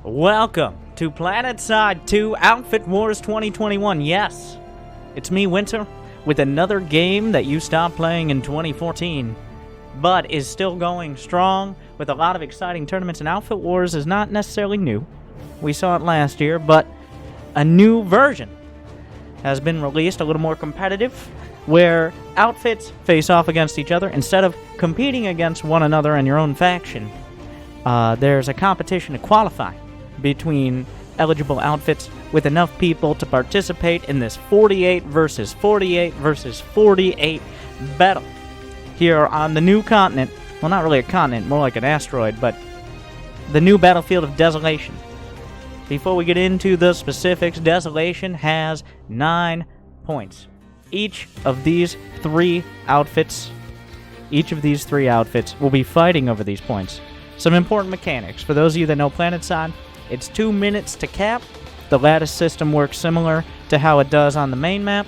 Welcome to Planetside 2 Outfit Wars 2021. Yes, it's me, Winter, with another game that you stopped playing in 2014, but is still going strong with a lot of exciting tournaments, and Outfit Wars is not necessarily new. We saw it last year, but a new version has been released, a little more competitive, where outfits face off against each other. Instead of competing against one another in your own faction, there's a competition to qualify between eligible outfits with enough people to participate in this 48 versus 48 versus 48 battle here on the new continent. Well, not really a continent, more like an asteroid, but the new battlefield of Desolation. Before we get into the specifics, Desolation has 9 points. Each of these three outfits will be fighting over these points. Some important mechanics. For those of you that know Planetside, it's 2 minutes to cap. The lattice system works similar to how it does on the main map,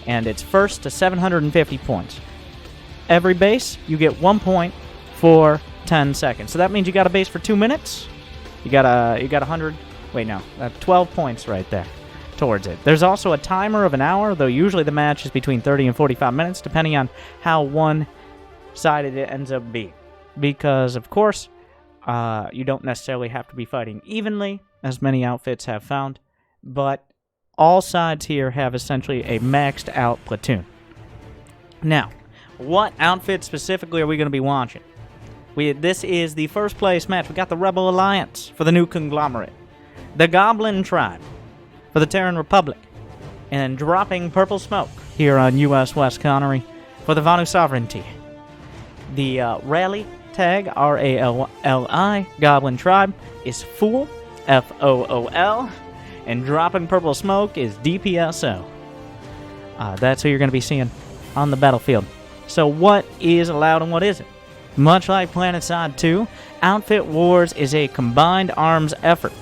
and it's first to 750 points. Every base, you get 1 point for 10 seconds. So that means you got a base for 2 minutes. You got 12 points right there towards it. There's also a timer of an hour, though usually the match is between 30 and 45 minutes, depending on how one-sided it ends up being. Because, of course, you don't necessarily have to be fighting evenly, as many outfits have found, but all sides here have essentially a maxed out platoon. Now, what outfit specifically are we going to be watching? This is the first place match. We got the Rebel Alliance for the new conglomerate, the Goblin Tribe for the Terran Republic, and dropping Purple Smoke here on U.S. West Connery for the Vanu Sovereignty. The RALI tag, R-A-L-L-I, Goblin Tribe, is Fool, F-O-O-L, and dropping Purple Smoke is DPSO. That's who you're going to be seeing on the battlefield. So what is allowed and what isn't? Much like Planetside 2, Outfit Wars is a combined arms effort.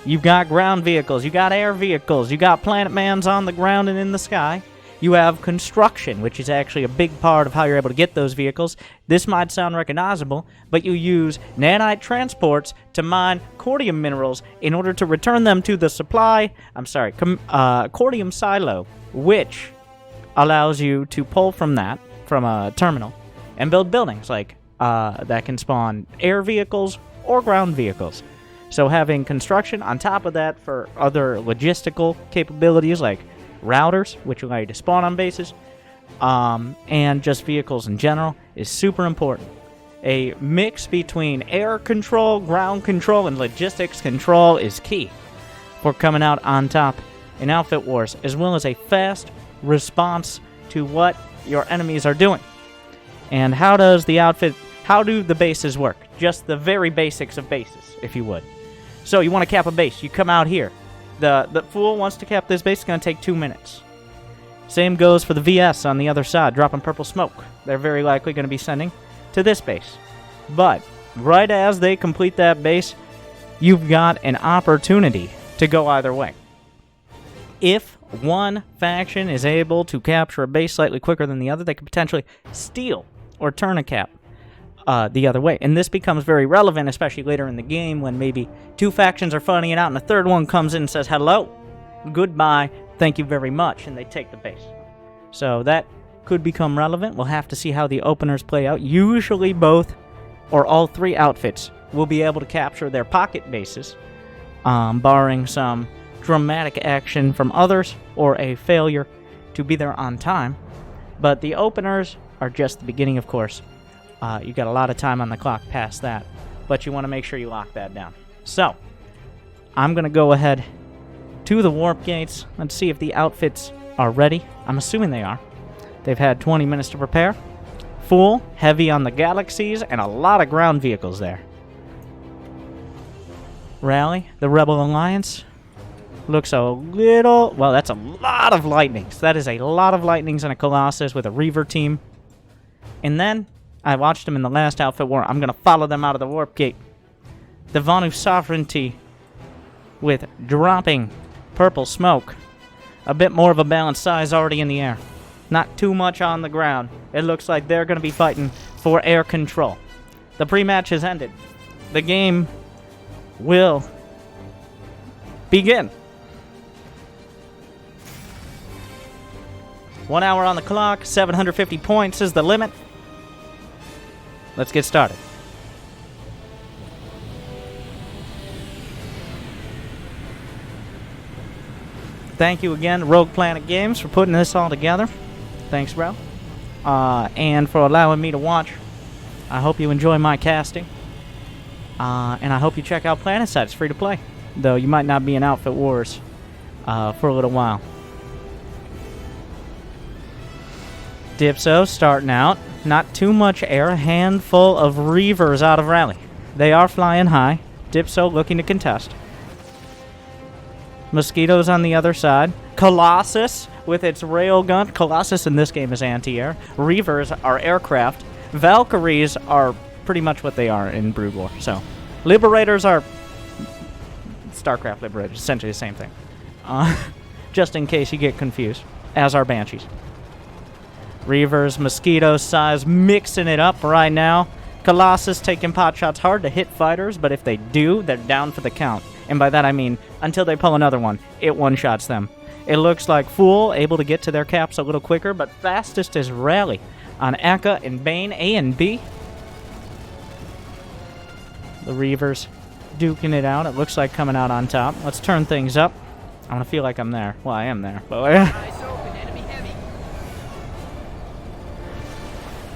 You've got ground vehicles, you got air vehicles, you got planet mans on the ground and in the sky. You have construction, which is actually a big part of how you're able to get those vehicles. This might sound recognizable, but you use nanite transports to mine cordium minerals in order to return them to the cordium silo, which allows you to pull from a terminal, and build buildings that can spawn air vehicles or ground vehicles. So having construction on top of that for other logistical capabilities like routers, which allow you to spawn on bases, and just vehicles in general, is super important. A mix between air control, ground control, and logistics control is key for coming out on top in Outfit Wars, as well as a fast response to what your enemies are doing. And how do the bases work? Just the very basics of bases, if you would. So you want to cap a base, you come out here. The Fool wants to cap this base. It's going to take 2 minutes. Same goes for the VS on the other side, dropping Purple Smoke. They're very likely going to be sending to this base. But right as they complete that base, you've got an opportunity to go either way. If one faction is able to capture a base slightly quicker than the other, they could potentially steal or turn a cap the other way. And this becomes very relevant, especially later in the game when maybe two factions are fighting it out and a third one comes in and says, hello, goodbye, thank you very much, and they take the base. So that could become relevant. We'll have to see how the openers play out. Usually both or all three outfits will be able to capture their pocket bases, barring some dramatic action from others or a failure to be there on time. But the openers are just the beginning, of course. You got a lot of time on the clock past that, but you want to make sure you lock that down. So, I'm going to go ahead to the warp gates. Let's see if the outfits are ready. I'm assuming they are. They've had 20 minutes to prepare. Full, heavy on the galaxies, and a lot of ground vehicles there. RALI, the Rebel Alliance, looks a little... Well, that's a lot of lightnings. That is a lot of lightnings and a Colossus with a Reaver team. And then I watched them in the last Outfit War. I'm going to follow them out of the warp gate. The Vanu Sovereignty with dropping Purple Smoke. A bit more of a balanced size already in the air. Not too much on the ground. It looks like they're going to be fighting for air control. The pre-match has ended. The game will begin. 1 hour on the clock, 750 points is the limit. Let's get started. Thank you again, Rogue Planet Games, for putting this all together. Thanks, bro. And for allowing me to watch. I hope you enjoy my casting. And I hope you check out Planetside. It's free to play. Though you might not be in Outfit Wars for a little while. DPSO starting out. Not too much air. A handful of Reavers out of RALI. They are flying high. DPSO looking to contest. Mosquitoes on the other side. Colossus with its railgun. Colossus in this game is anti-air. Reavers are aircraft. Valkyries are pretty much what they are in Brood War. So, Liberators are StarCraft Liberators. Essentially the same thing. Just in case you get confused. As are Banshees. Reavers, mosquito size, mixing it up right now. Colossus taking pot shots, hard to hit fighters, but if they do, they're down for the count. And by that I mean, until they pull another one, it one-shots them. It looks like Fool able to get to their caps a little quicker, but fastest is RALI on Aka and Bane, A and B. The Reavers duking it out. It looks like coming out on top. Let's turn things up. I want to feel like I'm there. Well, I am there, but...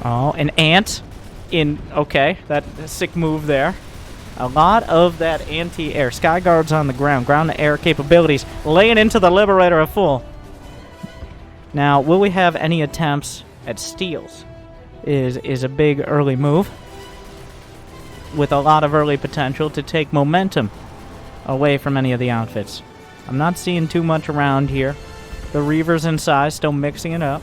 Oh, an ant in... Okay, that's a sick move there. A lot of that anti-air. Sky Guards on the ground. Ground-to-air capabilities. Laying into the Liberator of Fool. Now, will we have any attempts at steals? Is a big early move. With a lot of early potential to take momentum away from any of the outfits. I'm not seeing too much around here. The Reavers in size still mixing it up.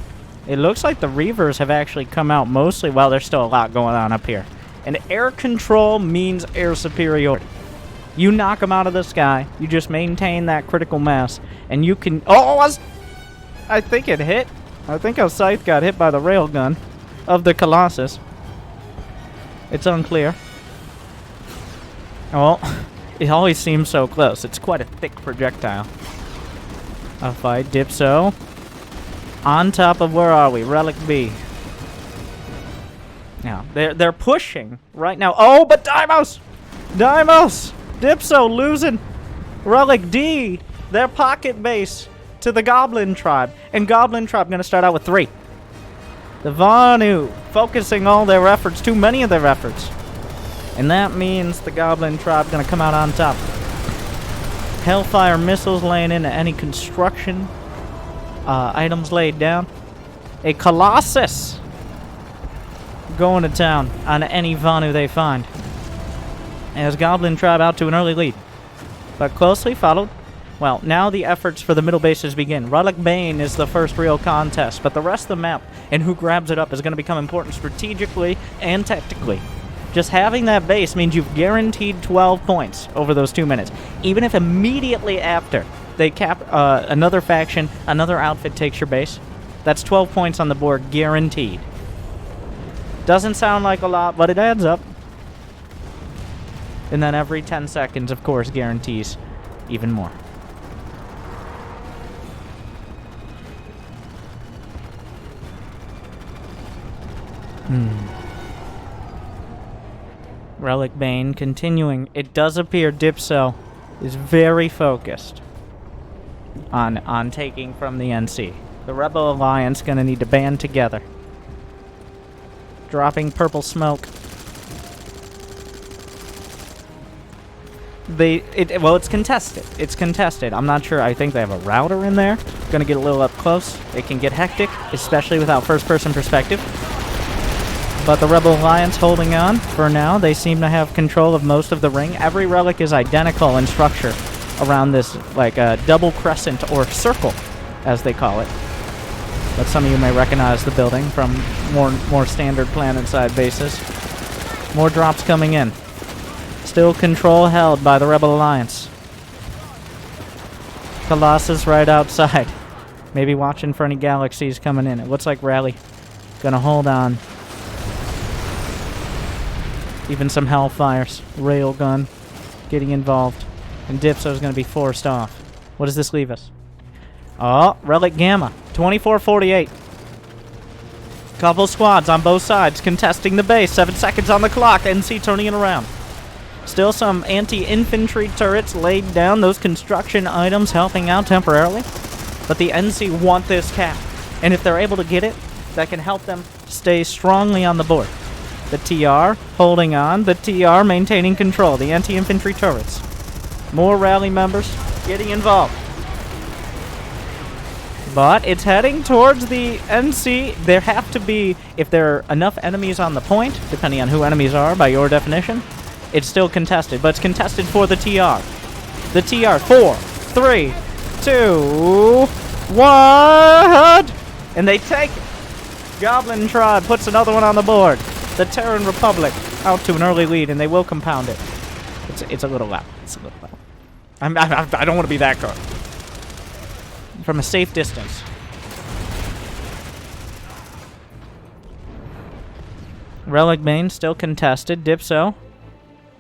It looks like the Reavers have actually come out mostly while there's still a lot going on up here. And air control means air superiority. You knock them out of the sky, you just maintain that critical mass, and you can... Oh, I think it hit. I think our Scythe got hit by the railgun of the Colossus. It's unclear. Well, it always seems so close. It's quite a thick projectile. A fight, DPSO. On top of, where are we? Relic B. Now, they're pushing right now. Oh, but Deimos! Deimos! DPSO losing Relic D, their pocket base, to the Goblin Tribe. And Goblin Tribe going to start out with 3. The Vanu focusing all their efforts, too many of their efforts. And that means the Goblin Tribe going to come out on top. Hellfire missiles laying into any construction items laid down. A Colossus going to town on any Vanu they find. As Goblin Tribe out to an early lead. But closely followed. Well, now the efforts for the middle bases begin. Relic Bane is the first real contest, but the rest of the map and who grabs it up is going to become important strategically and tactically. Just having that base means you've guaranteed 12 points over those 2 minutes. Even if immediately after they cap another faction, another outfit takes your base, that's 12 points on the board guaranteed. Doesn't sound like a lot, but it adds up. And then every 10 seconds, of course, guarantees even more. Relic Bane continuing. It does appear DPSO is very focused on taking from the NC. The Rebel Alliance going to need to band together. Dropping purple smoke. Well, it's contested. It's contested. I'm not sure. I think they have a router in there. Going to get a little up close. It can get hectic, especially without first-person perspective. But the Rebel Alliance holding on for now. They seem to have control of most of the ring. Every relic is identical in structure around this, like a double crescent or circle, as they call it. But some of you may recognize the building from more standard Planetside bases. More drops coming in. Still control held by the Rebel Alliance. Colossus right outside. Maybe watching for any galaxies coming in. It looks like RALI gonna hold on. Even some Hellfires. Railgun getting involved. And DPSO is going to be forced off. What does this leave us? Oh, Relic Gamma. 24-48. Couple squads on both sides contesting the base. 7 seconds on the clock. NC turning it around. Still some anti-infantry turrets laid down. Those construction items helping out temporarily. But the NC want this cap. And if they're able to get it, that can help them stay strongly on the board. The TR holding on. The TR maintaining control. The anti-infantry turrets. More rally members getting involved. But it's heading towards the NC. There have to be, if there are enough enemies on the point, depending on who enemies are by your definition, it's still contested. But it's contested for the TR. The TR. 4, 3, 2, 1. And they take it. Goblin Tribe puts another one on the board. The Terran Republic out to an early lead, and they will compound it. It's a little loud. It's a little loud. I don't want to be that guy. From a safe distance. Relic Main still contested. DPSO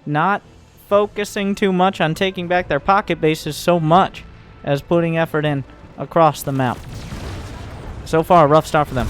not focusing too much on taking back their pocket bases so much as putting effort in across the map. So far, a rough start for them.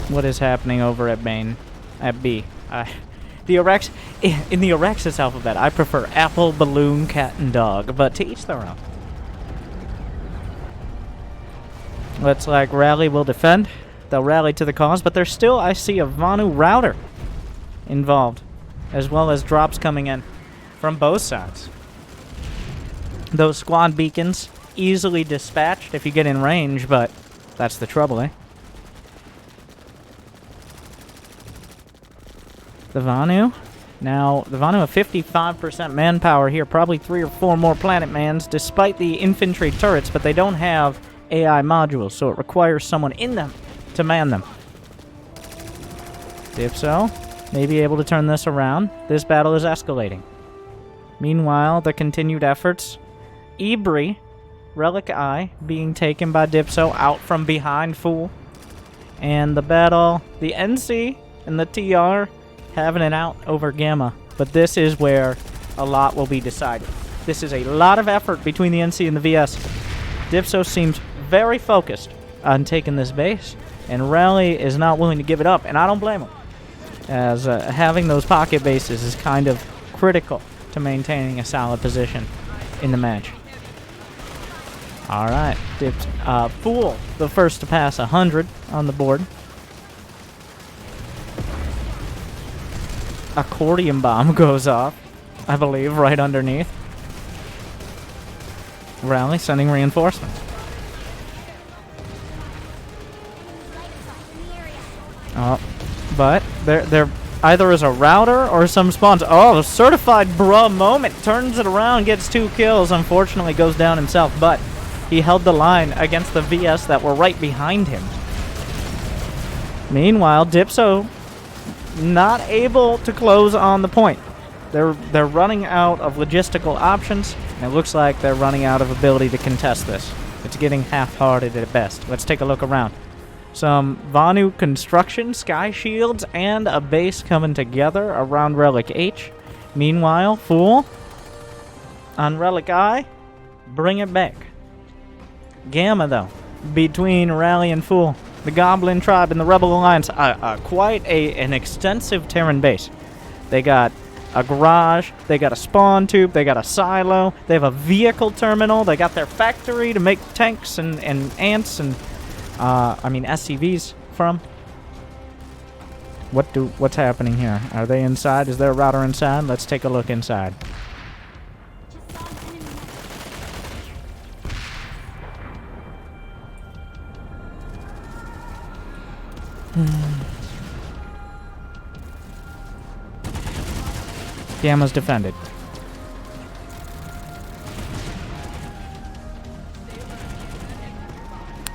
What is happening over at Main? At B? The Orex... In the Orexis alphabet, I prefer apple, balloon, cat, and dog, but to each their own. Looks like Rally will defend. They'll rally to the cause, but there's still, I see, a Vanu router involved, as well as drops coming in from both sides. Those squad beacons, easily dispatched if you get in range, but that's the trouble, eh? The Vanu. Now, the Vanu have 55% manpower here, probably 3 or 4 more planet mans, despite the infantry turrets, but they don't have AI modules, so it requires someone in them to man them. DPSO may be able to turn this around. This battle is escalating. Meanwhile, the continued efforts. Ibri, Relic Eye, being taken by DPSO out from behind Fool. And the battle, the NC and the TR having it out over Gamma. But this is where a lot will be decided. This is a lot of effort between the NC and the VS. DPSO seems very focused on taking this base, and Rally is not willing to give it up, and I don't blame him, as having those pocket bases is kind of critical to maintaining a solid position in the match. Alright, Fool, the first to pass 100 on the board. Accordion bomb goes off, I believe, right underneath. Rally sending reinforcements. Oh, but there either is a router or some spawns. Oh, the certified bruh moment turns it around, gets 2 kills. Unfortunately, goes down himself, but he held the line against the VS that were right behind him. Meanwhile, DPSO not able to close on the point. They're running out of logistical options, and it looks like they're running out of ability to contest this. It's getting half-hearted at best. Let's take a look around. Some Vanu construction, sky shields, and a base coming together around Relic H. Meanwhile, Fool on Relic I, bring it back. Gamma, though, between Rally and Fool. The Goblin Tribe and the Rebel Alliance, quite an extensive Terran base. They got a garage, they got a spawn tube, they got a silo, they have a vehicle terminal, they got their factory to make tanks and ants and, SCVs from. What's happening here? Are they inside? Is there a router inside? Let's take a look inside. Gamma's defended.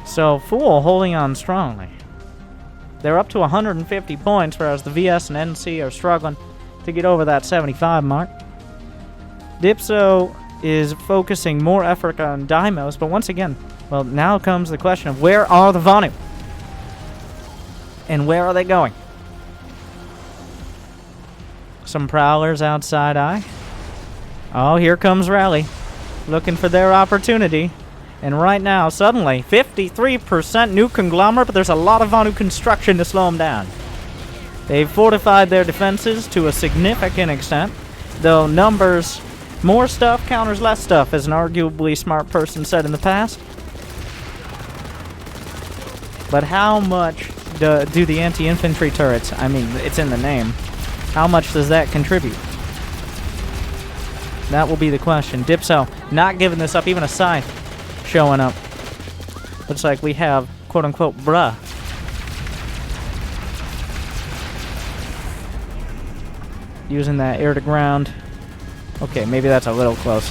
So, Fool holding on strongly. They're up to 150 points, whereas the VS and NC are struggling to get over that 75 mark. DPSO is focusing more effort on Deimos, but once again, well, now comes the question of where are the Vanu? And where are they going? Some Prowlers outside eye. Oh, here comes RALI, looking for their opportunity. And right now, suddenly, 53% new conglomerate, but there's a lot of Vanu construction to slow them down. They've fortified their defenses to a significant extent, though numbers, more stuff counters less stuff, as an arguably smart person said in the past. But how much do the anti-infantry turrets, I mean, it's in the name, how much does that contribute? That will be the question. DPSO not giving this up, even a scythe showing up. Looks like we have, quote-unquote, bruh. Using that air-to-ground. Okay, maybe that's a little close.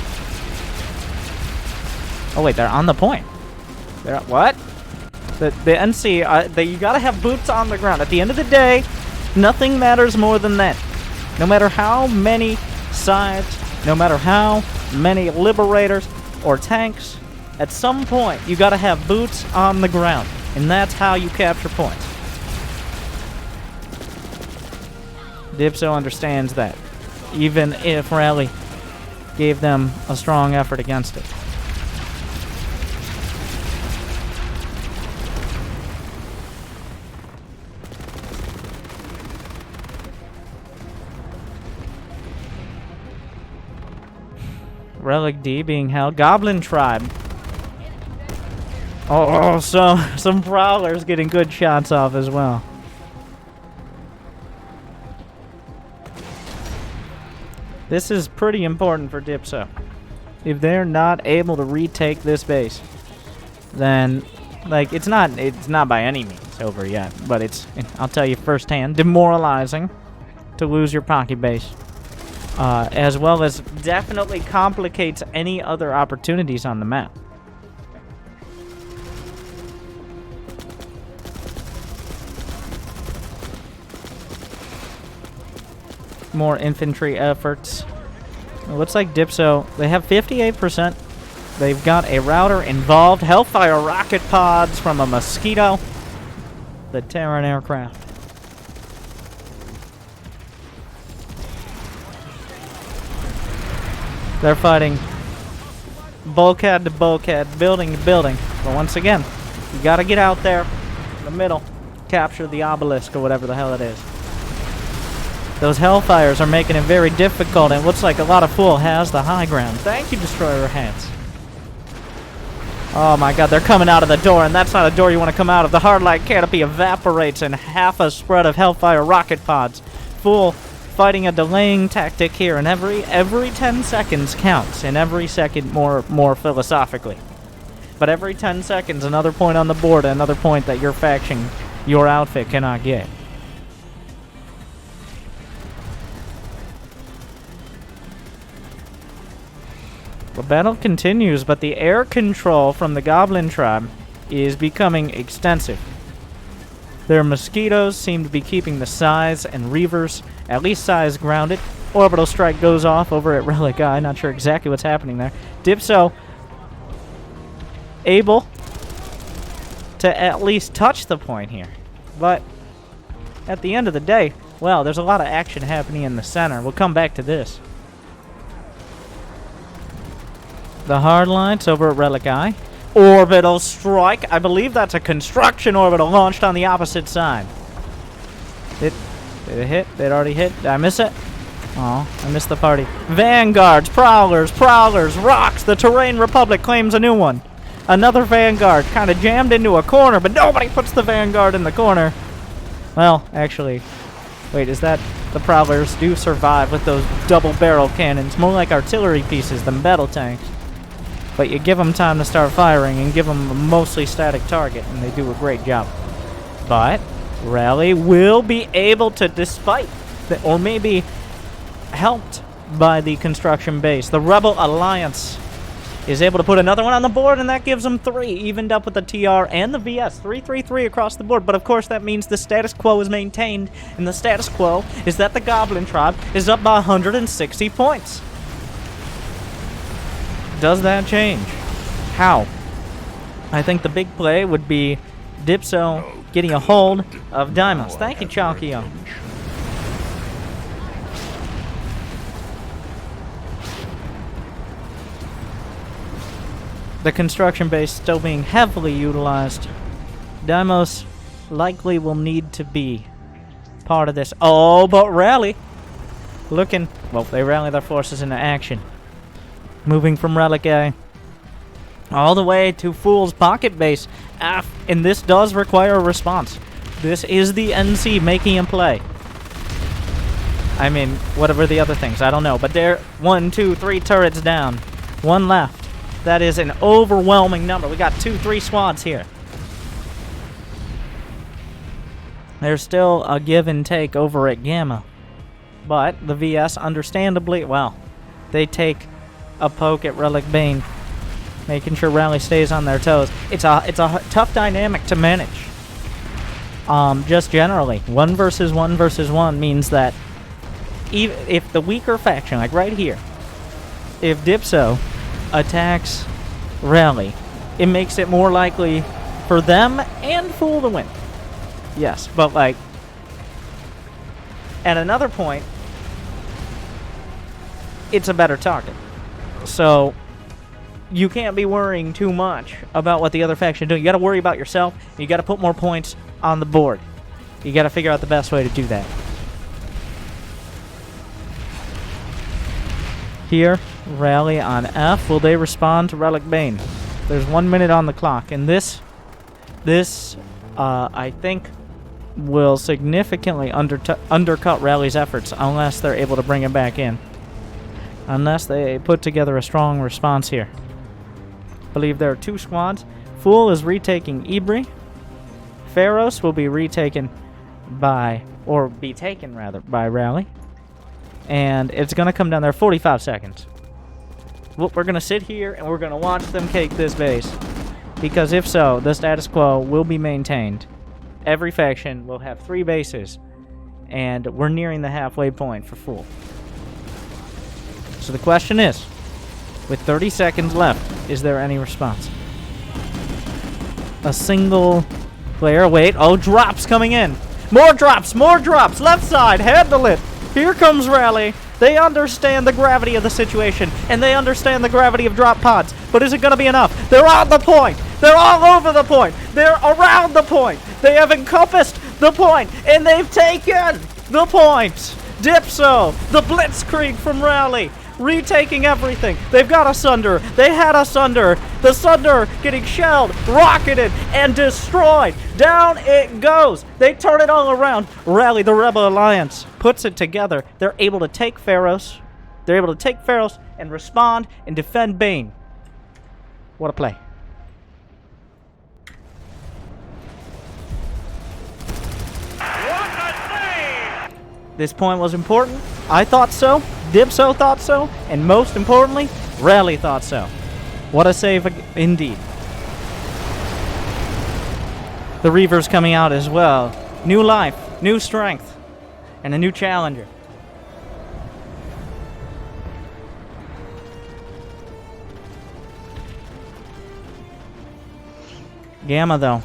Oh, wait, they're on the point. They're, what? The NC, you gotta have boots on the ground. At the end of the day, nothing matters more than that. No matter how many scythes, no matter how many liberators or tanks, at some point, you gotta have boots on the ground. And that's how you capture points. DPSO understands that, even if RALI gave them a strong effort against it. Relic D being held. Goblin Tribe. Oh, so some Prowlers getting good shots off as well. This is pretty important for DPSO. If they're not able to retake this base, then, like, it's not by any means over yet, but it's, I'll tell you firsthand, demoralizing to lose your pocket base. As well as definitely complicates any other opportunities on the map. More infantry efforts. It looks like DPSO, they have 58%. They've got a router involved. Hellfire rocket pods from a Mosquito. The Terran aircraft. They're fighting bulkhead to bulkhead, building to building. But once again, you gotta get out there in the middle, capture the obelisk or whatever the hell it is. Those Hellfires are making it very difficult, and it looks like a lot of Fool has the high ground. Thank you, Destroyer Hats. Oh my god, they're coming out of the door, and that's not a door you want to come out of. The Hardlight Canopy evaporates in half a spread of Hellfire rocket pods. Fool fighting a delaying tactic here, and every 10 seconds counts, and every second more philosophically. But every 10 seconds, another point on the board, another point that your faction, your outfit cannot get. The battle continues, but the air control from the Goblin Tribe is becoming extensive. Their Mosquitoes seem to be keeping the Size and Reavers, at least Size, grounded. Orbital Strike goes off over at Relic Eye. Not sure exactly what's happening there. DPSO able to at least touch the point here. But at the end of the day, well, there's a lot of action happening in the center. We'll come back to this. The Hardlights over at Relic Eye. Orbital Strike. I believe that's a construction orbital launched on the opposite side. Did it hit? They'd already hit. Did I miss it? Oh, I missed the party. Vanguards, Prowlers, Rocks. The Terrain Republic claims a new one. Another Vanguard kind of jammed into a corner, but nobody puts the Vanguard in the corner. Well, actually, wait, is that... The Prowlers do survive with those double-barrel cannons. More like artillery pieces than battle tanks. But you give them time to start firing and give them a mostly static target, and they do a great job. But RALI will be able to, despite, or maybe helped by the construction base, the Rebel Alliance is able to put another one on the board, and that gives them 3, evened up with the TR and the VS. 3-3-3 across the board, but of course that means the status quo is maintained, and the status quo is that the Goblin Tribe is up by 160 points. Does that change? How? I think the big play would be DPSO getting a hold of Deimos. Thank you, Chalkio. The construction base still being heavily utilized. Deimos likely will need to be part of this. Oh, but RALI looking... Well, they rally their forces into action. Moving from Relic A all the way to Fool's Pocket Base. And this does require a response. This is the NC making a play. I mean, whatever the other things, I don't know. But they're 1, 2, 3 turrets down. One left. That is an overwhelming number. We got 2, 3 squads here. There's still a give and take over at Gamma. But the VS, understandably, well, they take a poke at Relic Bane, making sure RALI stays on their toes. It's a tough dynamic to manage. Just generally, 1 versus 1 versus 1 means that even if the weaker faction, like right here, if DPSO attacks RALI, it makes it more likely for them and Fool to win. Yes, but like, at another point, it's a better target. So you can't be worrying too much about what the other faction doing. You got to worry about yourself. You got to put more points on the board. You got to figure out the best way to do that. Here, RALI on F. Will they respond to Relic Bane? There's 1 minute on the clock, and this I think will significantly undercut RALI's efforts unless they're able to bring him back in. Unless they put together a strong response here. I believe there are 2 squads. Fool is retaking Ibri. Pharos will be retaken by, or be taken rather, by RALI. And it's going to come down there 45 seconds. Well, we're going to sit here and we're going to watch them cake this base. Because if so, the status quo will be maintained. Every faction will have 3 bases. And we're nearing the halfway point for Fool. So the question is, with 30 seconds left, is there any response? A single player. Wait. Oh, drops coming in. More drops. More drops. Left side. Handle it. Here comes RALI. They understand the gravity of the situation, and they understand the gravity of drop pods. But is it going to be enough? They're on the point. They're all over the point. They're around the point. They have encompassed the point, and they've taken the point. DPSO, the blitzkrieg from RALI, retaking everything. They've got a Sunder. They had a Sunder. The Sunder getting shelled, rocketed, and destroyed. Down it goes. They turn it all around. RALI, the Rebel Alliance, puts it together. They're able to take Pharos. They're able to take Pharos and respond and defend Bane. What a play. This point was important. I thought so. DPSO thought so. And most importantly, RALI thought so. What a save indeed. The Reaver's coming out as well. New life, new strength, and a new challenger. Gamma, though,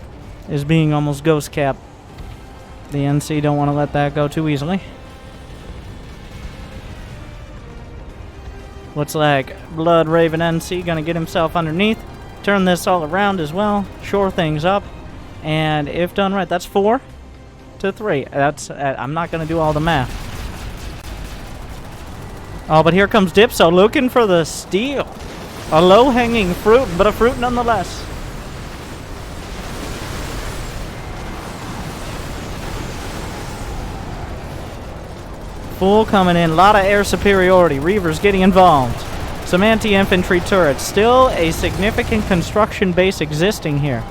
is being almost ghost capped. The NC don't want to let that go too easily. Looks like Blood Raven NC gonna get himself underneath, turn this all around as well, shore things up, and if done right, that's 4 to 3. That's I'm not gonna do all the math. Oh, but here comes DPSO looking for the steal. A low-hanging fruit, but a fruit nonetheless. Fool coming in, a lot of air superiority. Reavers getting involved. Some anti-infantry turrets. Still a significant construction base existing here.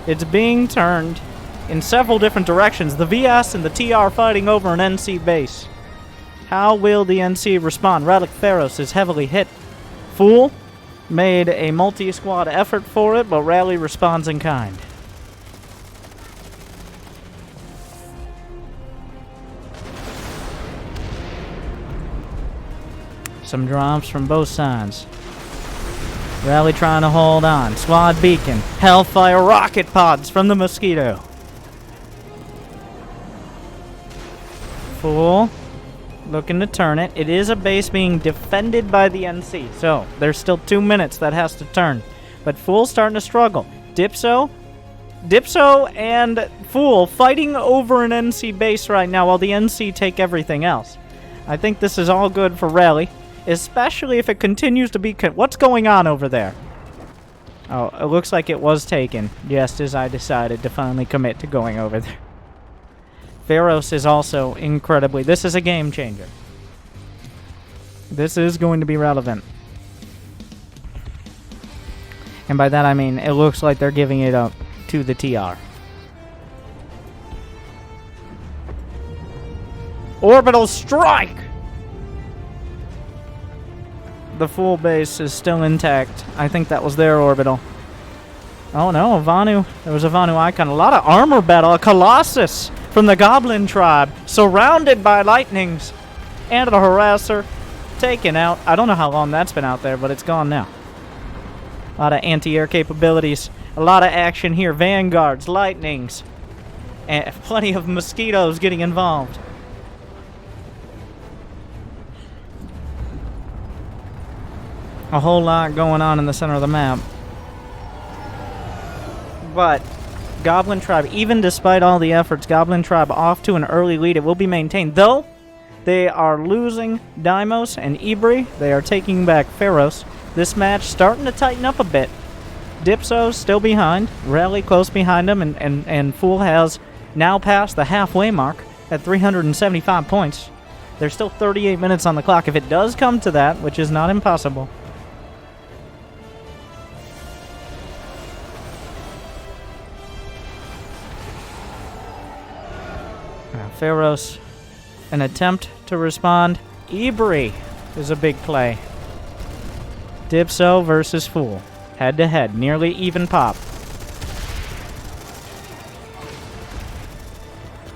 It's being turned in several different directions. The VS and the TR fighting over an NC base. How will the NC respond? Relic Pharos is heavily hit. Fool made a multi-squad effort for it, but RALI responds in kind. Some drops from both sides. Rally trying to hold on. Squad beacon. Hellfire rocket pods from the Mosquito. Fool. Looking to turn it. It is a base being defended by the NC. So, there's still 2 minutes that has to turn. But Fool's starting to struggle. DPSO and Fool fighting over an NC base right now while the NC take everything else. I think this is all good for Rally, especially if it continues to be... What's going on over there? Oh, it looks like it was taken, just as I decided to finally commit to going over there. Pharos is also incredibly... This is a game changer. This is going to be relevant. And by that I mean, it looks like they're giving it up to the TR. Orbital strike! The full base is still intact. I think that was their orbital. Oh no, a Vanu. There was a Vanu icon. A lot of armor battle. A Colossus from the Goblin tribe. Surrounded by lightnings. And a harasser. Taken out. I don't know how long that's been out there, but it's gone now. A lot of anti-air capabilities. A lot of action here. Vanguards, lightnings. And plenty of mosquitoes getting involved. A whole lot going on in the center of the map. But Goblin Tribe, even despite all the efforts, Goblin Tribe off to an early lead. It will be maintained. Though, they are losing Deimos and Ibri. They are taking back Pharos. This match starting to tighten up a bit. DPSO still behind. Rally close behind them. And Fool has now passed the halfway mark at 375 points. There's still 38 minutes on the clock. If it does come to that, which is not impossible... Pharos, an attempt to respond. Ibri is a big play. DPSO versus Fool. Head to head. Nearly even pop.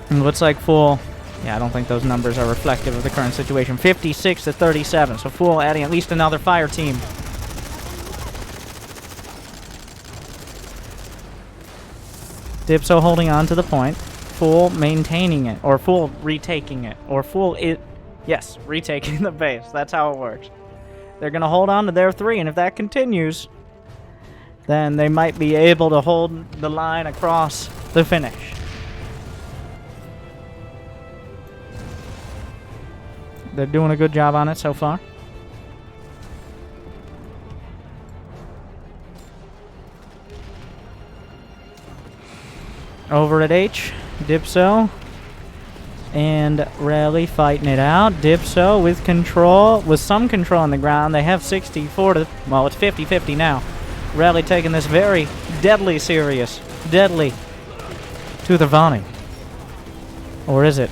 And looks like Fool... Yeah, I don't think those numbers are reflective of the current situation. 56 to 37. So Fool adding at least another fire team. DPSO holding on to the point. Fool maintaining it, or Fool retaking it, or Fool yes, retaking the base. That's how it works. They're going to hold on to their 3, and if that continues, then they might be able to hold the line across the finish. They're doing a good job on it so far. Over at H, DPSO and Rally fighting it out. DPSO with control, with some control on the ground. They have 64 to, well, it's 50-50 now. Rally taking this very deadly serious. Deadly to the Vanu. Or is it?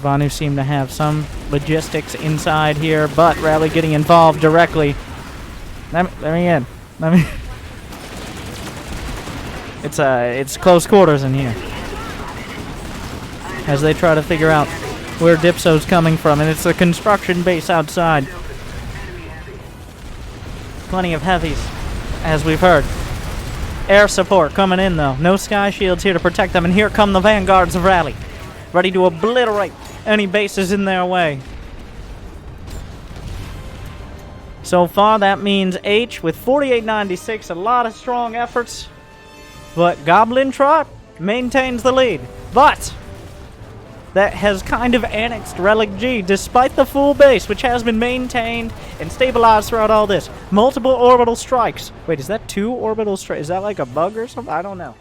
Vanu seem to have some logistics inside here, but Rally getting involved directly. Let me in. Let me... It's close quarters in here. As they try to figure out where DPSO's coming from, and it's a construction base outside. Plenty of heavies, as we've heard. Air support coming in, though. No sky shields here to protect them, and here come the vanguards of Rally, ready to obliterate any bases in their way. So far, that means H with 48.96, a lot of strong efforts. But Goblin Tribe maintains the lead. But that has kind of annexed Relic G, despite the full base, which has been maintained and stabilized throughout all this. Multiple orbital strikes. Wait, is that 2 orbital strikes? Is that like a bug or something? I don't know.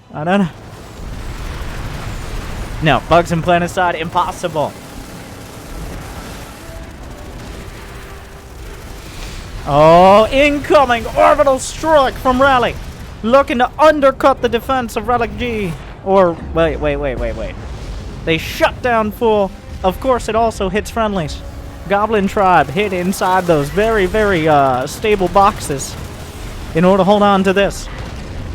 No, bugs in Planetside, impossible. Oh, incoming orbital strike from Rally. Looking to undercut the defense of Relic G. Or, wait. They shut down Fool. Of course, it also hits friendlies. Goblin Tribe hit inside those very, very stable boxes in order to hold on to this.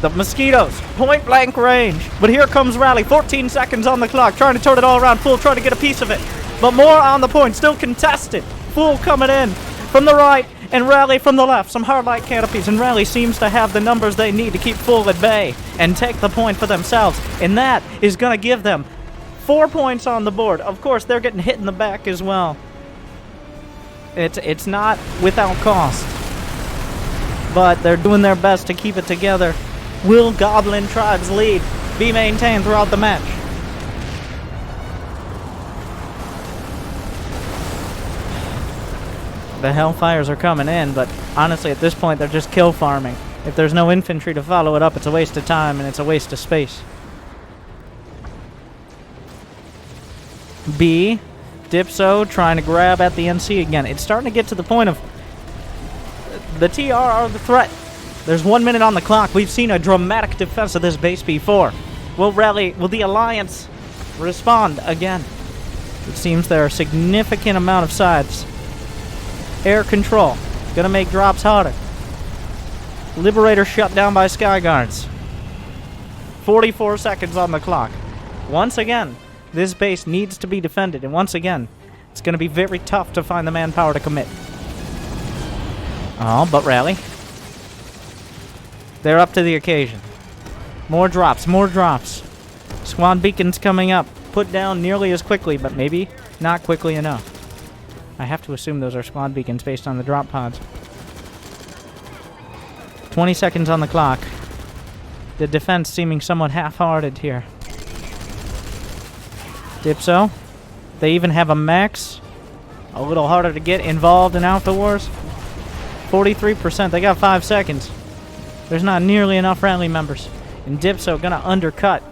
The Mosquitoes, point blank range. But here comes Rally, 14 seconds on the clock, trying to turn it all around. Fool trying to get a piece of it. But more on the point, still contested. Fool coming in from the right, And RALI from the left, some hard light canopies, and RALI seems to have the numbers they need to keep full at bay and take the point for themselves. And that is going to give them 4 points on the board. Of course, they're getting hit in the back as well. It's not without cost, but they're doing their best to keep it together. Will Goblin Tribe's lead be maintained throughout the match? The Hellfires are coming in, but honestly at this point they're just kill farming. If there's no infantry to follow it up, it's a waste of time and it's a waste of space. B, DPSO trying to grab at the NC again. It's starting to get to the point of the TR are the threat. There's 1 minute on the clock. We've seen a dramatic defense of this base before. Will the Alliance respond again? It seems there are a significant amount of sides. Air control, gonna make drops harder. Liberator shut down by Sky Guards. 44 seconds on the clock. Once again, this base needs to be defended, and once again, it's gonna be very tough to find the manpower to commit. Oh, but RALI. They're up to the occasion. More drops, more drops. Squad beacons coming up. Put down nearly as quickly, but maybe not quickly enough. I have to assume those are squad beacons based on the drop pods. 20 seconds on the clock. The defense seeming somewhat half-hearted here. DPSO. They even have a max. A little harder to get involved in Alpha Wars. 43%. They got 5 seconds. There's not nearly enough RALI members. And DPSO gonna undercut.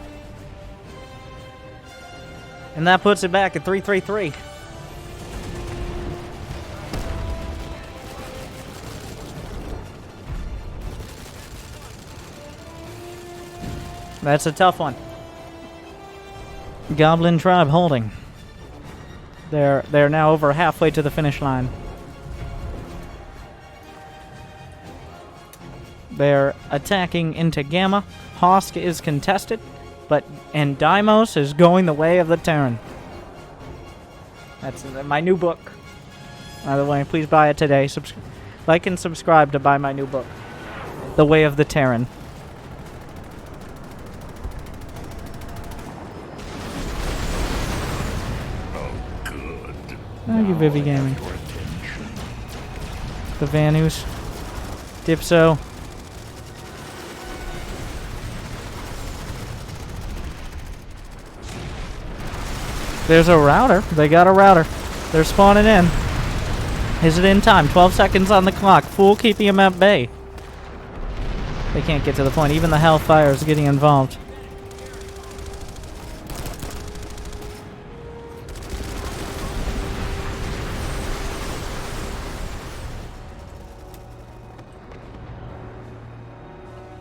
And that puts it back at 3-3-3. That's a tough one. Goblin Tribe holding. They're now over halfway to the finish line. They're attacking into Gamma. Hosk is contested, and Deimos is going the way of the Terran. That's my new book. By the way, please buy it today. Like and subscribe to buy my new book, The Way of the Terran. Thank you, Vivi Gaming. The Vanus. DPSO. There's a router. They got a router. They're spawning in. Is it in time? 12 seconds on the clock. Full keeping them at bay. They can't get to the point. Even the Hellfire is getting involved.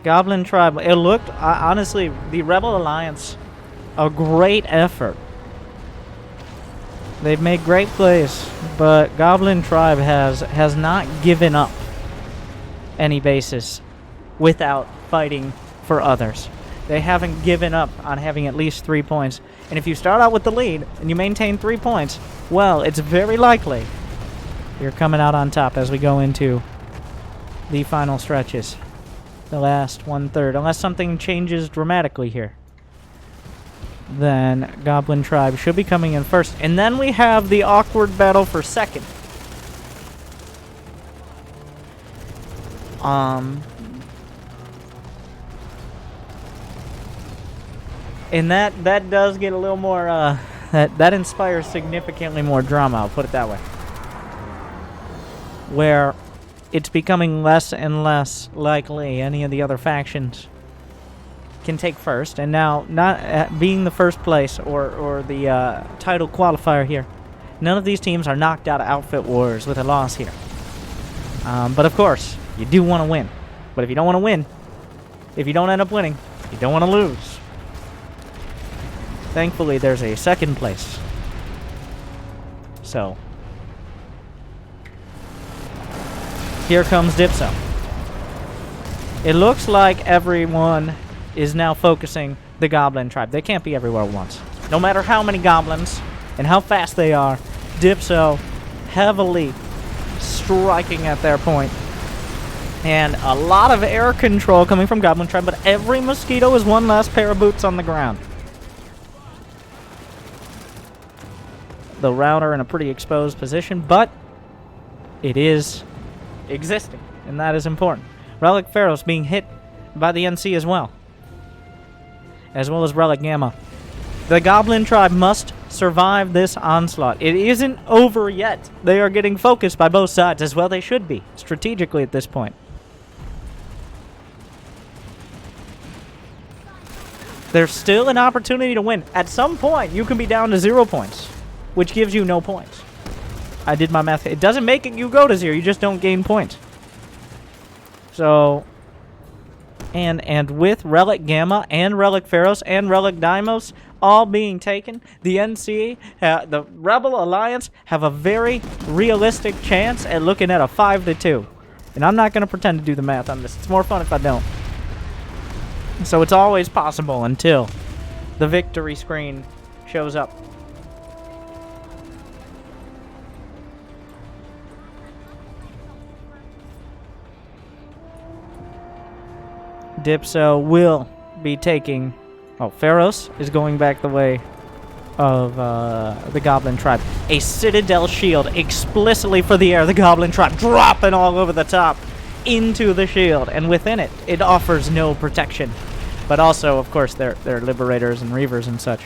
Goblin Tribe. It looked, honestly, the Rebel Alliance, a great effort. They've made great plays, but Goblin Tribe has not given up any bases without fighting for others. They haven't given up on having at least 3 points. And if you start out with the lead and you maintain 3 points, well, it's very likely you're coming out on top as we go into the final stretches. The last 1/3, unless something changes dramatically here. Then Goblin Tribe should be coming in first. And then we have the awkward battle for second. And that does get a little more, that inspires significantly more drama, I'll put it that way. Where it's becoming less and less likely any of the other factions can take first. And now, not being the first place or the title qualifier here, none of these teams are knocked out of Outfit Wars with a loss here. But of course, you do want to win. But if you don't want to win, if you don't end up winning, you don't want to lose. Thankfully, there's a second place. So here comes DPSO. It looks like everyone is now focusing the Goblin Tribe. They can't be everywhere at once. No matter how many goblins and how fast they are, DPSO heavily striking at their point. And a lot of air control coming from Goblin Tribe, but every mosquito is one last pair of boots on the ground. The router in a pretty exposed position, but it is existing, and that is important. Relic Pharaohs being hit by the NC as well as Relic Gamma. The Goblin Tribe must survive this onslaught. It isn't over yet. They are getting focused by both sides, as well they should be, strategically at this point. There's still an opportunity to win. At some point, you can be down to 0 points, which gives you no points. I did my math. It doesn't make it you go to 0. You just don't gain points. So, and with Relic Gamma and Relic Pharaohs and Relic Deimos all being taken, the NC, the Rebel Alliance, have a very realistic chance at looking at a 5-2. And I'm not going to pretend to do the math on this. It's more fun if I don't. So it's always possible until the victory screen shows up. DPSO will be taking... Oh, Pharaohs is going back the way of the Goblin Tribe. A Citadel shield explicitly for the air. The Goblin Tribe dropping all over the top into the shield. And within it, it offers no protection. But also, of course, they're Liberators and Reavers and such.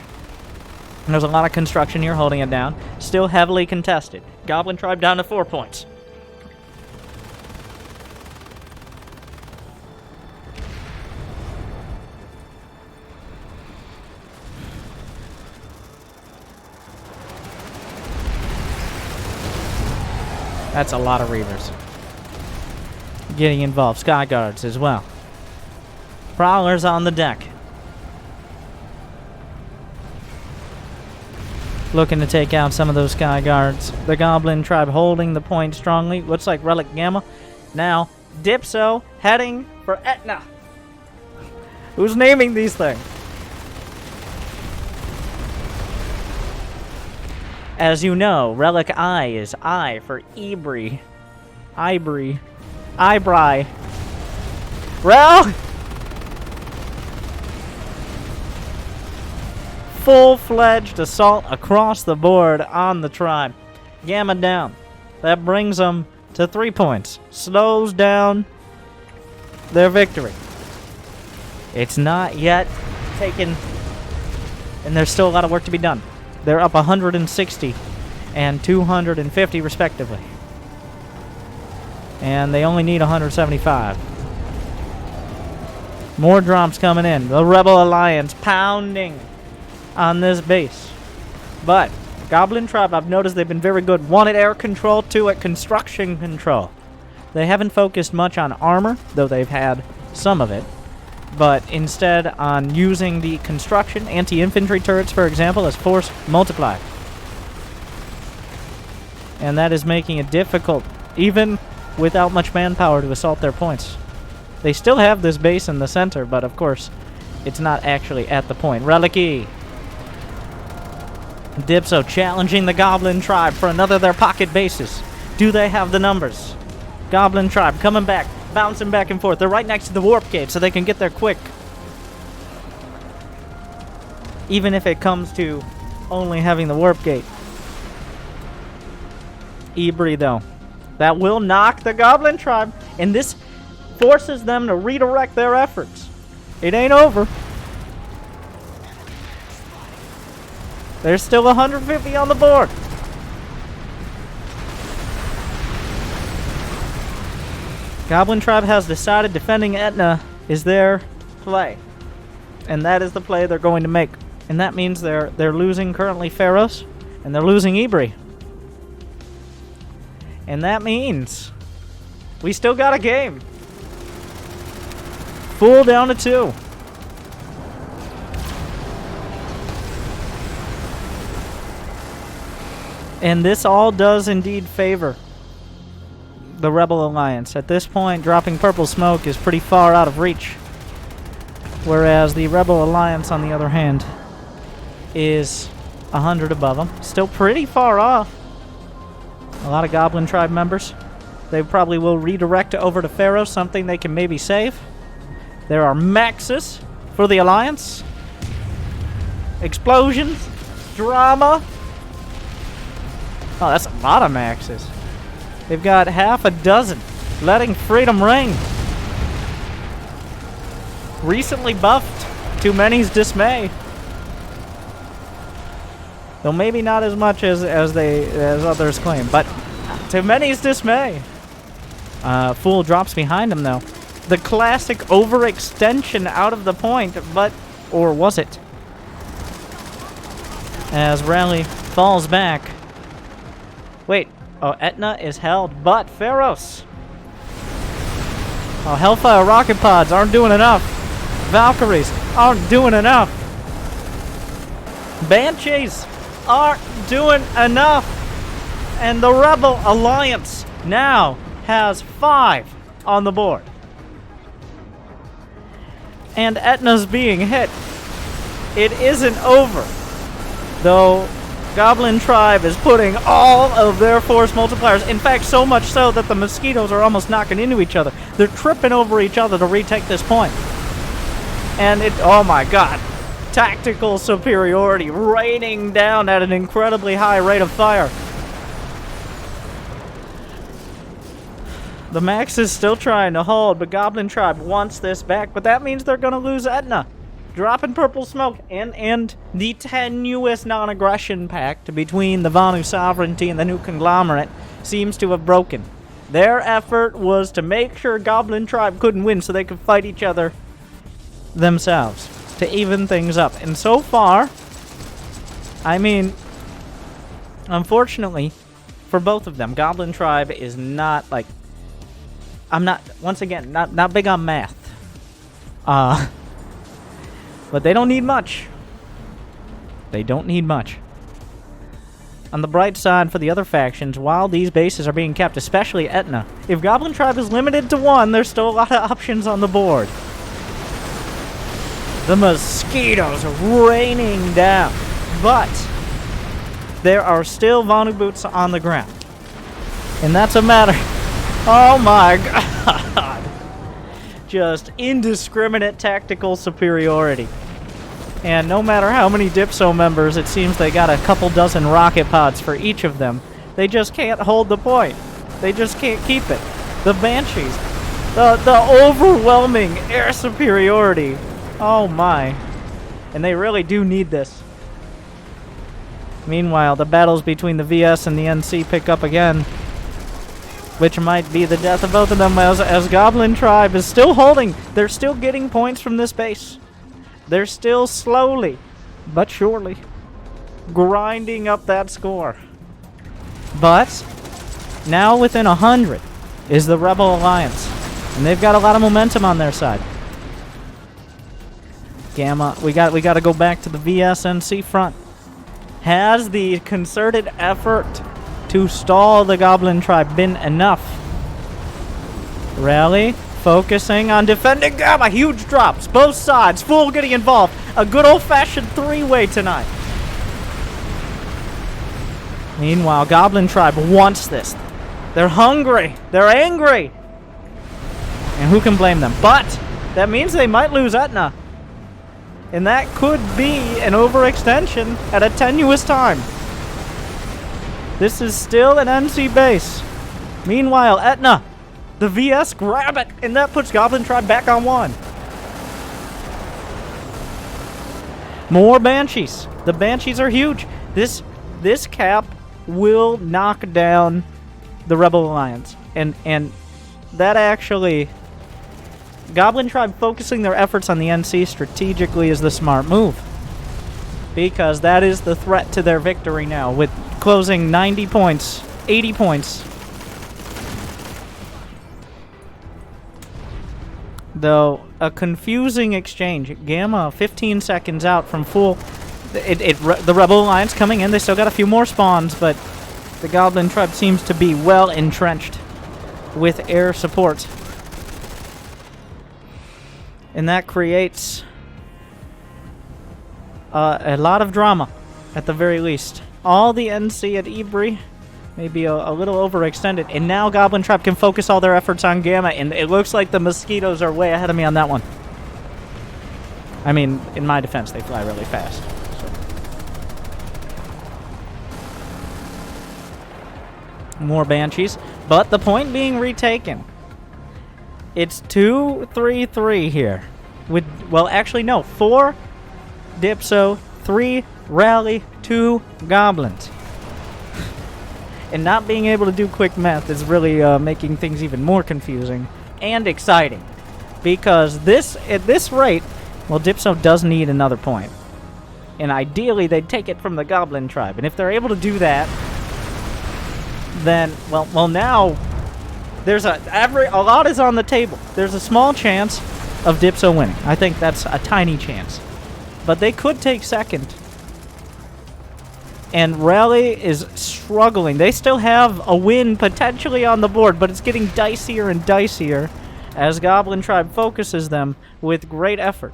And there's a lot of construction here holding it down. Still heavily contested. Goblin Tribe down to 4 points. That's a lot of Reavers getting involved. Sky Guards as well. Prowlers on the deck. Looking to take out some of those Sky Guards. The Goblin Tribe holding the point strongly. Looks like Relic Gamma. Now, DPSO heading for Etna. Who's naming these things? As you know, Relic I is I for Ibri. Ibri. Ibri. Rel! Full-fledged assault across the board on the tribe. Gamma down. That brings them to 3 points. Slows down their victory. It's not yet taken, and there's still a lot of work to be done. They're up 160 and 250 respectively. And they only need 175. More drops coming in. The Rebel Alliance pounding on this base. But Goblin Tribe, I've noticed they've been very good. 1 at air control, 2 at construction control. They haven't focused much on armor, though they've had some of it. But instead on using the construction, anti-infantry turrets, for example, as force multiplier. And that is making it difficult, even without much manpower, to assault their points. They still have this base in the center, but of course, it's not actually at the point. Relic-E. DPSO challenging the Goblin Tribe for another of their pocket bases. Do they have the numbers? Goblin Tribe coming back. Bouncing back and forth. They're right next to the warp gate, so they can get there quick. Even if it comes to only having the warp gate. Ibri, though. That will knock the Goblin Tribe, and this forces them to redirect their efforts. It ain't over. There's still 150 on the board. Goblin Tribe has decided defending Etna is their play. And that is the play they're going to make. And that means they're losing currently Pharaohs, and they're losing Ibri. And that means we still got a game. Full down to 2. And this all does indeed favor the Rebel Alliance. At this point, dropping purple smoke is pretty far out of reach. Whereas the Rebel Alliance, on the other hand, is 100 above them. Still pretty far off. A lot of Goblin Tribe members They probably will redirect over to Pharaoh, something they can maybe save. There are Maxes for the Alliance. Explosions. Drama. Oh, that's a lot of Maxes. They've got half a dozen. Letting freedom ring. Recently buffed, to many's dismay. Though maybe not as much as others claim, but to many's dismay. Fool drops behind him though. The classic overextension out of the point, but or was it? As RALI falls back. Wait, oh, Etna is held, but Pharos. Oh, Hellfire rocket pods aren't doing enough. Valkyries aren't doing enough. Banshees aren't doing enough. And the Rebel Alliance now has 5 on the board. And Etna's being hit. It isn't over. Though Goblin Tribe is putting all of their force multipliers. In fact, so much so that the mosquitoes are almost knocking into each other. They're tripping over each other to retake this point. And it, oh my god, tactical superiority raining down at an incredibly high rate of fire. The Max is still trying to hold, but Goblin Tribe wants this back, but that means they're going to lose Etna. Dropping purple smoke, and the tenuous non-aggression pact between the Vanu sovereignty and the new conglomerate seems to have broken. Their effort was to make sure Goblin Tribe couldn't win so they could fight each other themselves to even things up. And so far, I mean, unfortunately for both of them, Goblin Tribe is not like, I'm not, once again, not big on math. But they don't need much. They don't need much. On the bright side for the other factions, while these bases are being kept, especially Etna, if Goblin Tribe is limited to 1, there's still a lot of options on the board. The mosquitoes raining down. But there are still Vanu boots on the ground. And that's a matter. Oh my god. Just indiscriminate tactical superiority. And no matter how many DPSO members, it seems they got a couple dozen rocket pods for each of them. They just can't hold the point. They just can't keep it. The Banshees. The overwhelming air superiority. Oh my. And they really do need this. Meanwhile, the battles between the VS and the NC pick up again. Which might be the death of both of them as Goblin Tribe is still holding. They're still getting points from this base. They're still slowly, but surely, grinding up that score. But now within 100 is the Rebel Alliance. And they've got a lot of momentum on their side. Gamma, we got to go back to the VSNC front. Has the concerted effort to stall the Goblin Tribe been enough? RALI focusing on defending Gamma. Huge drops, both sides, full getting involved. A good old-fashioned 3-way tonight. Meanwhile, Goblin Tribe wants this. They're hungry. They're angry. And who can blame them? But that means they might lose Etna. And that could be an overextension at a tenuous time. This is still an NC base. Meanwhile, Etna, the VS grab it, and that puts Goblin Tribe back on 1. More Banshees. The Banshees are huge. This cap will knock down the Rebel Alliance. And that actually, Goblin Tribe focusing their efforts on the NC strategically is the smart move. Because that is the threat to their victory now, with closing 90 points, 80 points. Though, a confusing exchange. Gamma, 15 seconds out from full. The Rebel Alliance coming in. They still got a few more spawns, but the Goblin Tribe seems to be well entrenched with air support. And that creates a lot of drama, at the very least. All the NC at Ibri maybe a little overextended. And now Goblin Tribe can focus all their efforts on Gamma, and it looks like the Mosquitoes are way ahead of me on that one. I mean, in my defense, they fly really fast. So. More Banshees, but the point being retaken. It's 2-3-3 here. With, well, actually, no. 4 DPSO, 3 RALI, 2 Goblins. And not being able to do quick math is really making things even more confusing and exciting. Because at this rate, well, DPSO does need another point. And ideally, they'd take it from the Goblin Tribe. And if they're able to do that, then, well now, there's a lot is on the table. There's a small chance of DPSO winning. I think that's a tiny chance. But they could take second. And RALI is struggling. They still have a win potentially on the board, but it's getting dicier and dicier as Goblin Tribe focuses them with great effort.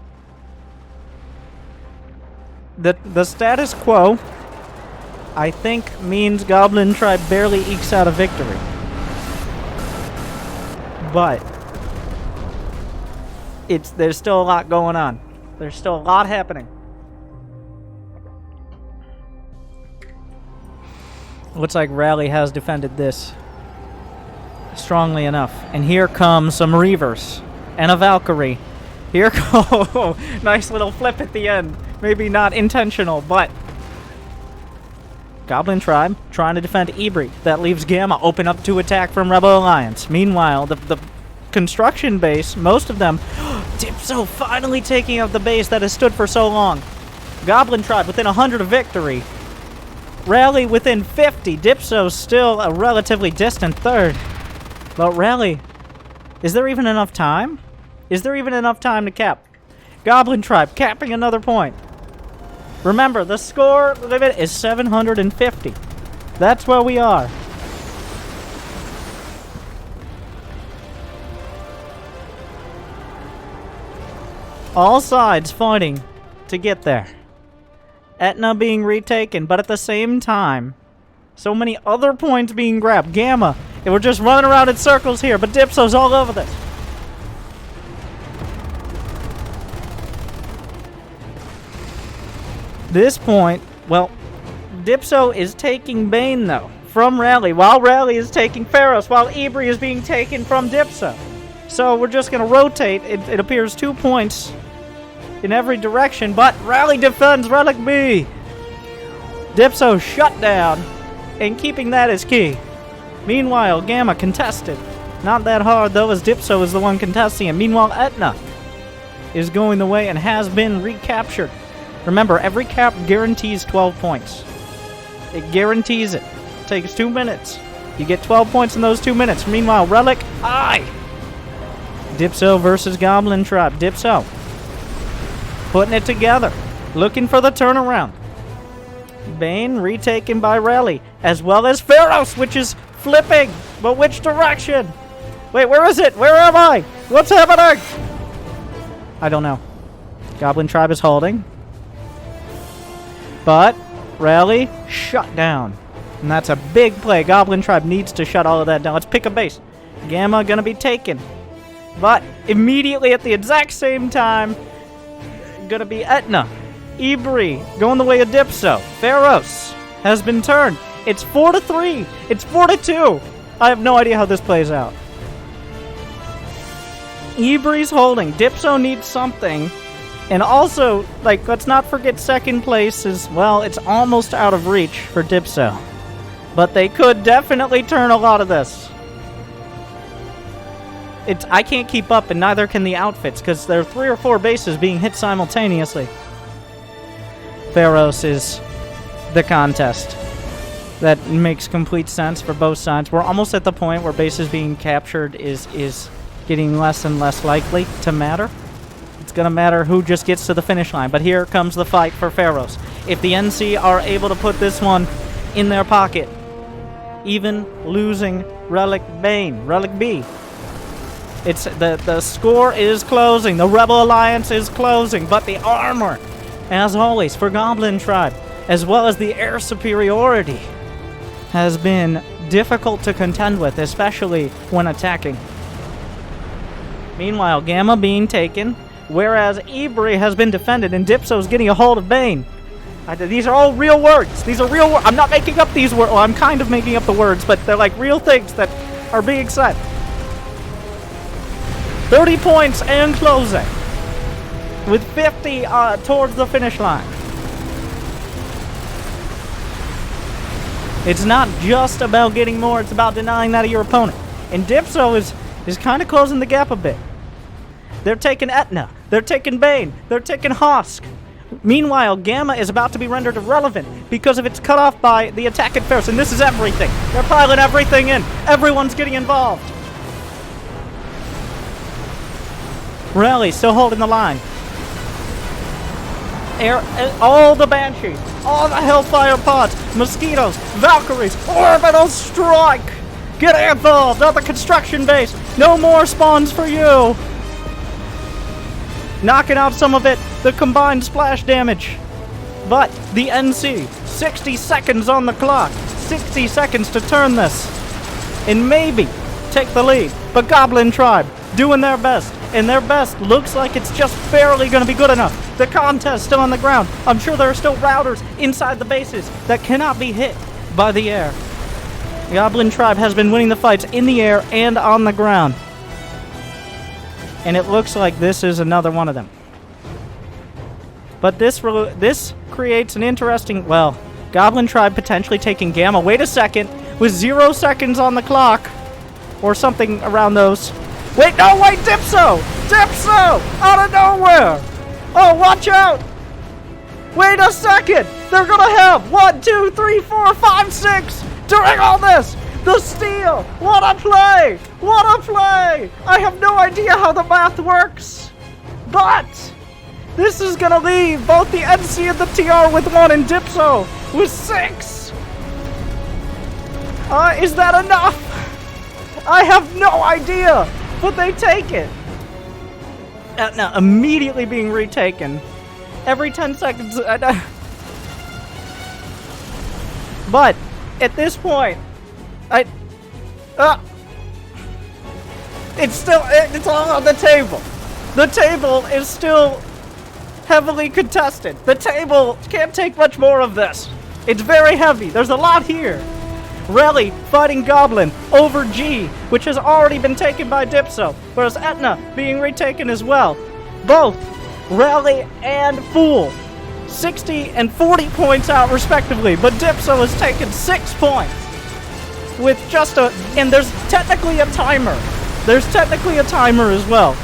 The status quo, I think, means Goblin Tribe barely ekes out a victory. But there's still a lot going on. There's still a lot happening. Looks like RALI has defended this strongly enough. And here comes some Reavers and a Valkyrie. Here go. Nice little flip at the end. Maybe not intentional, but Goblin Tribe trying to defend Ibri. That leaves Gamma open up to attack from Rebel Alliance. Meanwhile, the construction base, most of them, DPSO finally taking out the base that has stood for so long. Goblin Tribe within 100 of victory. RALI within 50. DPSO still a relatively distant third. But RALI, is there even enough time? Is there even enough time to cap? Goblin Tribe capping another point. Remember, the score limit is 750. That's where we are. All sides fighting to get there. Etna being retaken, but at the same time, so many other points being grabbed. Gamma, and we're just running around in circles here, but DPSO's all over this. This point, well, DPSO is taking Bane, though, from RALI, while RALI is taking Pharos, while Ibri is being taken from DPSO. So we're just going to rotate. It appears 2 points in every direction, but RALI defends Relic B. DPSO shut down, and keeping that is key. Meanwhile, Gamma contested. Not that hard, though, as DPSO is the one contesting it. Meanwhile, Etna is going the way and has been recaptured. Remember, every cap guarantees 12 points. It guarantees it. It takes 2 minutes. You get 12 points in those 2 minutes. Meanwhile, Relic I. DPSO versus Goblin Tribe. DPSO putting it together. Looking for the turnaround. Bane retaken by RALI, as well as Pharos, which is flipping. But which direction? Wait, where is it? Where am I? What's happening? I don't know. Goblin Tribe is holding. But RALI shut down. And that's a big play. Goblin Tribe needs to shut all of that down. Let's pick a base. Gamma gonna be taken. But immediately at the exact same time, gonna be Etna. Ibri going the way of DPSO. Pharos has been turned. It's 4-3. It's 4-2. I have no idea how this plays out. Ibri's holding. DPSO needs something. And also, like, let's not forget second place is, well, it's almost out of reach for DPSO. But they could definitely turn a lot of this. I can't keep up, and neither can the outfits, because there are 3 or 4 bases being hit simultaneously. Pharos is the contest. That makes complete sense for both sides. We're almost at the point where bases being captured is getting less and less likely to matter. It's going to matter who just gets to the finish line. But here comes the fight for Pharos. If the NC are able to put this one in their pocket, even losing Relic B, it's the score is closing. The Rebel Alliance is closing. But the armor, as always, for Goblin Tribe, as well as the air superiority, has been difficult to contend with, especially when attacking. Meanwhile, Gamma being taken, whereas Ibri has been defended and Dipso's getting a hold of Bane. These are all real words. These are real words. I'm not making up these words. Well, I'm kind of making up the words, but they're like real things that are being said. 30 points and closing, with 50 towards the finish line. It's not just about getting more, it's about denying that of your opponent. And Dipso is kind of closing the gap a bit. They're taking Etna, they're taking Bane, they're taking Hosk. Meanwhile, Gamma is about to be rendered irrelevant because of its cut off by the attack at first, and this is everything. They're piling everything in. Everyone's getting involved. RALI still holding the line. All the Banshees, all the Hellfire Pods, Mosquitoes, Valkyries, Orbital Strike! Get involved on the construction base! No more spawns for you! Knocking out some of it, the combined splash damage. But the NC, 60 seconds on the clock. 60 seconds to turn this. And maybe take the lead. But Goblin Tribe doing their best. And their best looks like it's just barely going to be good enough. The contest still on the ground. I'm sure there are still routers inside the bases that cannot be hit by the air. Goblin Tribe has been winning the fights in the air and on the ground. And it looks like this is another one of them. But this creates an interesting... Well, Goblin Tribe potentially taking Gamma. Wait a second. With 0 seconds on the clock. Or something around those. Wait, no, wait, Dipso! Dipso! Out of nowhere! Oh, watch out! Wait a second! They're gonna have 1, 2, 3, 4, 5, 6 during all this! The steal! What a play! What a play! I have no idea how the math works. But this is gonna leave both the NC and the TR with 1 and Dipso with 6. Is that enough? I have no idea, but they take it. Now immediately being retaken. Every 10 seconds. But at this point, it's all on the table. The table is still heavily contested. The table can't take much more of this. It's very heavy. There's a lot here. RALI fighting Goblin over G, which has already been taken by Dipso, whereas Etna being retaken as well. Both RALI and Fool, 60 and 40 points out respectively, but Dipso has taken 6 points. With just a... And there's technically a timer. There's technically a timer as well.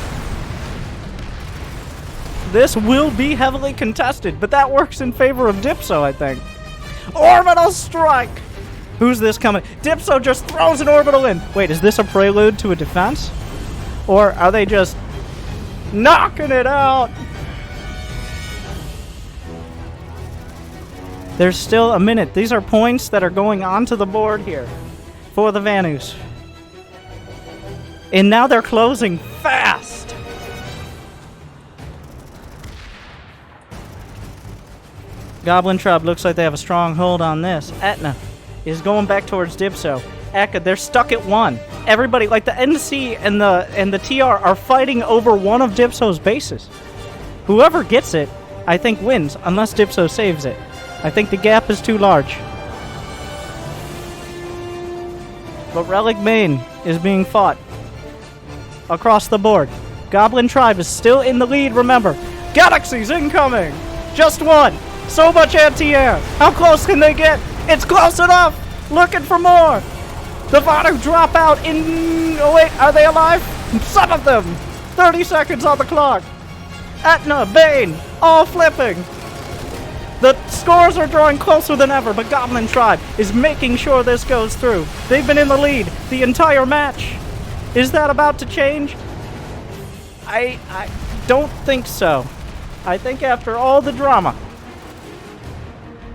This will be heavily contested, but that works in favor of Dipso, I think. Orbital Strike! Who's this coming? Dipso just throws an orbital in. Wait, is this a prelude to a defense? Or are they just knocking it out? There's still a minute. These are points that are going onto the board here for the Vanus. And now they're closing fast. Goblin Tribe looks like they have a strong hold on this. Etna is going back towards Dipso. Eka, they're stuck at 1. Everybody, like the NC and the TR, are fighting over one of Dipso's bases. Whoever gets it, I think wins, unless Dipso saves it. I think the gap is too large. But Relic Main is being fought across the board. Goblin Tribe is still in the lead, remember. Galaxies incoming! Just 1. So much anti-air. How close can they get? It's close enough! Looking for more! The Vanu drop out in... Oh wait, are they alive? Some of them! 30 seconds on the clock. Etna, Bane, all flipping. The scores are drawing closer than ever, but Goblin Tribe is making sure this goes through. They've been in the lead the entire match. Is that about to change? I don't think so. I think after all the drama,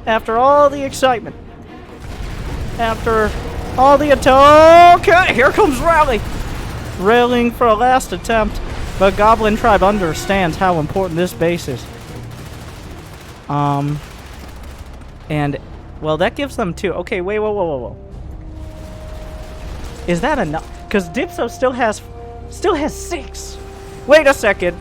after all the excitement, after all the okay, here comes RALI. Railing for a last attempt, but Goblin Tribe understands how important this base is. And, well, that gives them 2. Okay, wait, whoa. Is that enough? Because DPSO still has 6. Wait a second.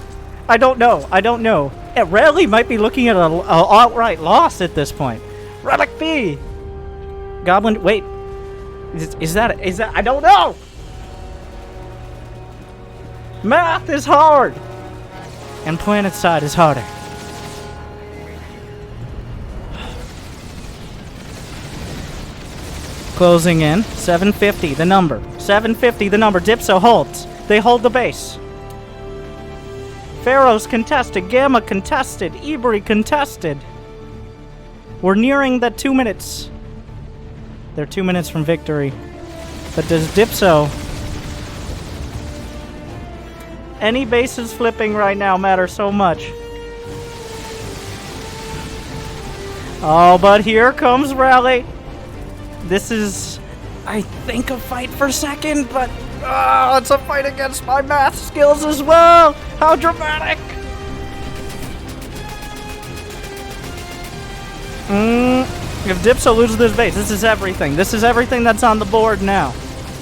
I don't know. RALI might be looking at a outright loss at this point. Relic B. Goblin. Wait. Is that? I don't know. Math is hard. And Planetside is harder. Closing in. 750, the number. 750, the number. DPSO holds. They hold the base. Pharaoh's contested. Gamma contested. Ibri contested. We're nearing the 2 minutes. They're 2 minutes from victory. But does DPSO... Any bases flipping right now matter so much. Oh, but here comes RALI. This is, I think, a fight for second, but it's a fight against my math skills as well. How dramatic! If DPSO loses this base, this is everything. This is everything that's on the board now.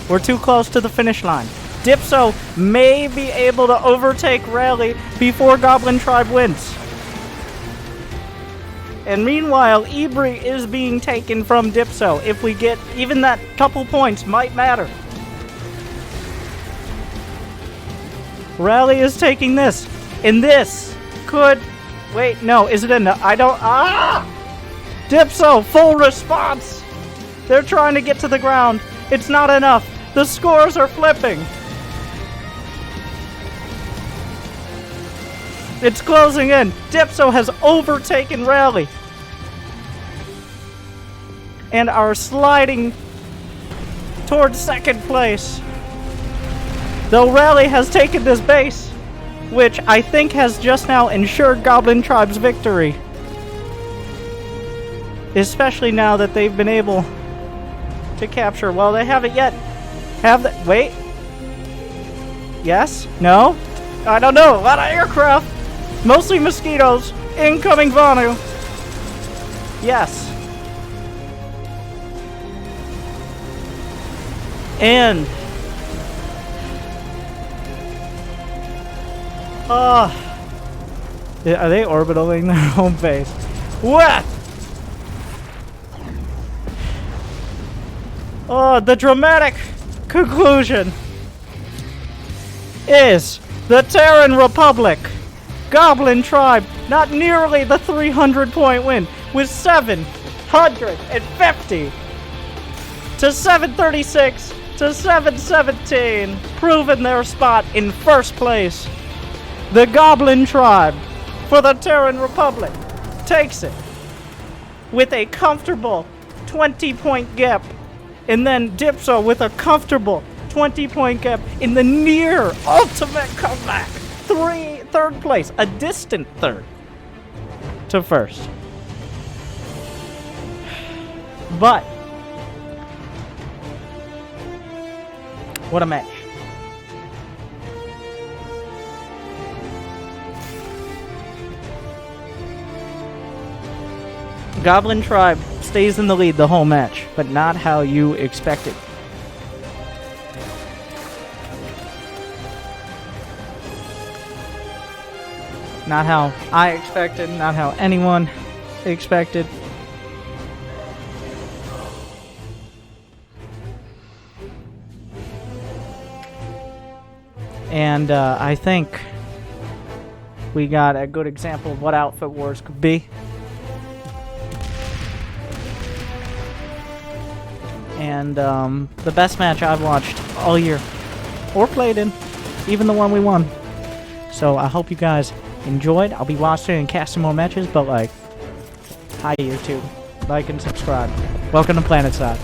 We're too close to the finish line. DPSO may be able to overtake RALI before Goblin Tribe wins. And meanwhile, Ibri is being taken from DPSO. If we get even that couple points, might matter. RALI is taking this. And this could... Wait, no, is it enough? I don't... DPSO, full response! They're trying to get to the ground. It's not enough. The scores are flipping. It's closing in. DPSO has overtaken RALI. And are sliding towards second place. Though RALI has taken this base, which I think has just now ensured Goblin Tribe's victory. Especially now that they've been able to capture. Well, they haven't yet. Wait. Yes? No? I don't know. A lot of aircraft. Mostly mosquitoes. Incoming Vanu. Yes. And... are they orbitaling their home base? What? The dramatic conclusion is the Terran Republic. Goblin Tribe, not nearly the 300-point win, with 750 to 736 to 717, proven their spot in first place. The Goblin Tribe for the Terran Republic takes it with a comfortable 20-point gap, and then DPSO with a comfortable 20-point gap in the near ultimate comeback. Third place, a distant third to first. But what a match. Goblin Tribe stays in the lead the whole match, but not how you expected. Not how I expected, not how anyone expected. And I think we got a good example of what Outfit Wars could be. And the best match I've watched all year, or played in, even the one we won. So I hope you guys enjoyed. I'll be watching and casting more matches, but like, hi YouTube, like and subscribe. Welcome to Planetside.